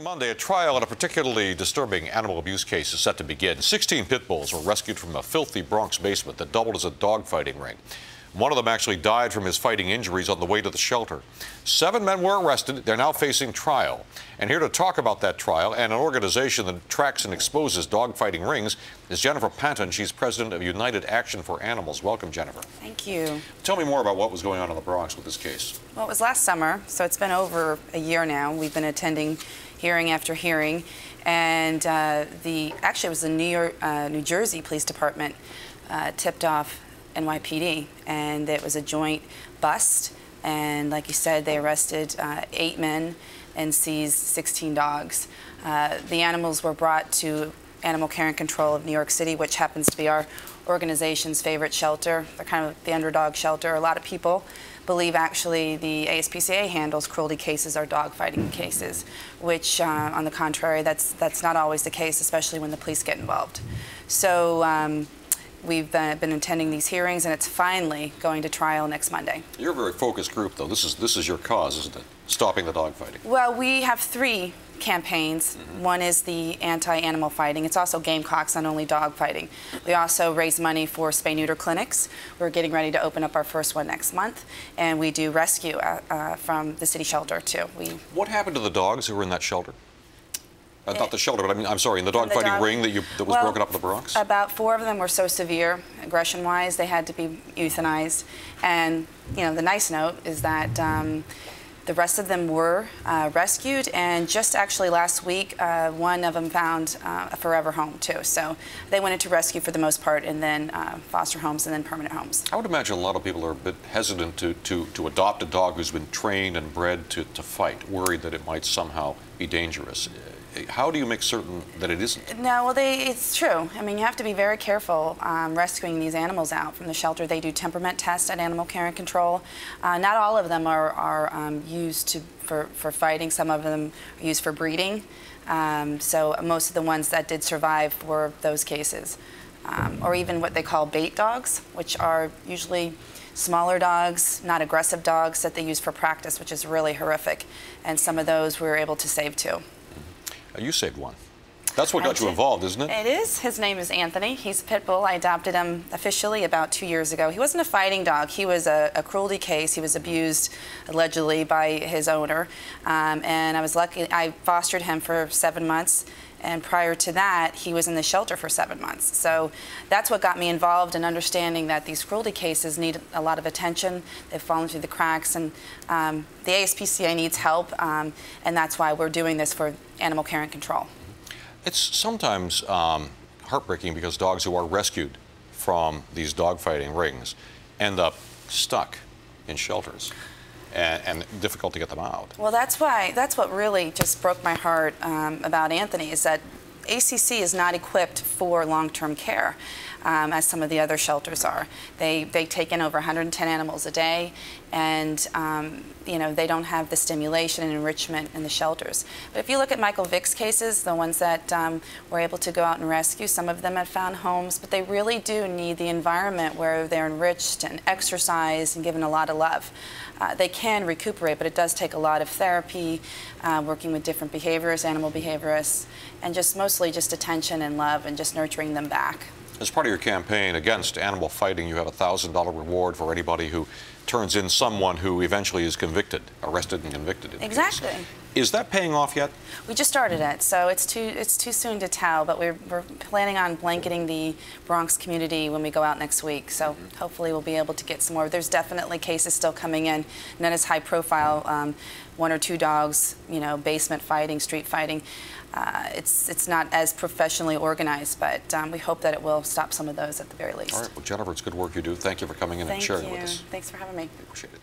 Monday, a trial in a particularly disturbing animal abuse case is set to begin. 16 pit bulls were rescued from a filthy Bronx basement that doubled as a dog-fighting ring. One of them actually died from his fighting injuries on the way to the shelter. 7 men were arrested. They're now facing trial. And here to talk about that trial and an organization that tracks and exposes dog-fighting rings is Jennifer Panton. She's president of United Action for Animals. Welcome, Jennifer. Thank you. Tell me more about what was going on in the Bronx with this case. Well, it was last summer, so it's been over a year now. We've been attending hearing after hearing, and actually it was the New Jersey Police Department tipped off NYPD, and it was a joint bust, and like you said, they arrested 8 men and seized 16 dogs. The animals were brought to Animal Care and Control of New York City, which happens to be our organization's favorite shelter. They're kind of the underdog shelter. A lot of people believe actually the ASPCA handles cruelty cases or dog-fighting cases, which on the contrary, that's not always the case, especially when the police get involved. So we've been attending these hearings, and it's finally going to trial next Monday. You're a very focused group, though. This is your cause, isn't it? Stopping the dogfighting. Well, we have 3 campaigns. One is the anti-animal fighting. It's also gamecocks, not only dog fighting. We also raise money for spay-neuter clinics. We're getting ready to open up our first one next month, and we do rescue from the city shelter too. What happened to the dogs who were in that shelter? Not the shelter, but I mean, I'm sorry, in the dog-fighting ring that was broken up in the Bronx? About 4 of them were so severe, aggression-wise, they had to be euthanized. And, you know, the nice note is that the rest of them were rescued, and just actually last week, one of them found a forever home, too. So they went into rescue for the most part, and then foster homes, and then permanent homes. I would imagine a lot of people are a bit hesitant to adopt a dog who's been trained and bred to fight, worried that it might somehow be dangerous. How do you make certain that it isn't? No, well, it's true. I mean, you have to be very careful rescuing these animals out from the shelter. They do temperament tests at Animal Care and Control. Not all of them are used for fighting. Some of them are used for breeding. So most of the ones that did survive were those cases. Or even what they call bait dogs, which are usually smaller dogs, not aggressive dogs that they use for practice, which is really horrific. And some of those we were able to save too. You saved one. That's what got you involved, isn't it? It is. His name is Anthony. He's a pit bull. I adopted him officially about 2 years ago. He wasn't a fighting dog. He was a cruelty case. He was abused, allegedly, by his owner. And I was lucky. I fostered him for 7 months. And prior to that, he was in the shelter for 7 months. So that's what got me involved in understanding that these cruelty cases need a lot of attention. They've fallen through the cracks, and the ASPCA needs help, and that's why we're doing this for Animal Care and Control. It's sometimes heartbreaking because dogs who are rescued from these dogfighting rings end up stuck in shelters. And difficult to get them out. Well, that's what really just broke my heart about Anthony, is that ACC is not equipped for long-term care, as some of the other shelters are. They take in over 110 animals a day, and you know, they don't have the stimulation and enrichment in the shelters. But if you look at Michael Vick's cases, the ones that were able to go out and rescue, some of them have found homes, but they really do need the environment where they're enriched and exercised and given a lot of love. They can recuperate, but it does take a lot of therapy, working with different behaviorists, animal behaviorists, and just mostly just attention and love and just nurturing them back. As part of your campaign against animal fighting, you have a $1,000 reward for anybody who turns in someone who eventually is convicted, arrested and convicted. Exactly. Is that paying off yet? We just started it, so it's too soon to tell, but we're planning on blanketing the Bronx community when we go out next week, so hopefully we'll be able to get some more. There's definitely cases still coming in, not as high profile, 1 or 2 dogs, you know, basement fighting, street fighting. It's not as professionally organized, but we hope that it will stop some of those at the very least. All right, well, Jennifer, it's good work you do. Thank you for coming in and sharing with us. Thanks for having me. Appreciate it.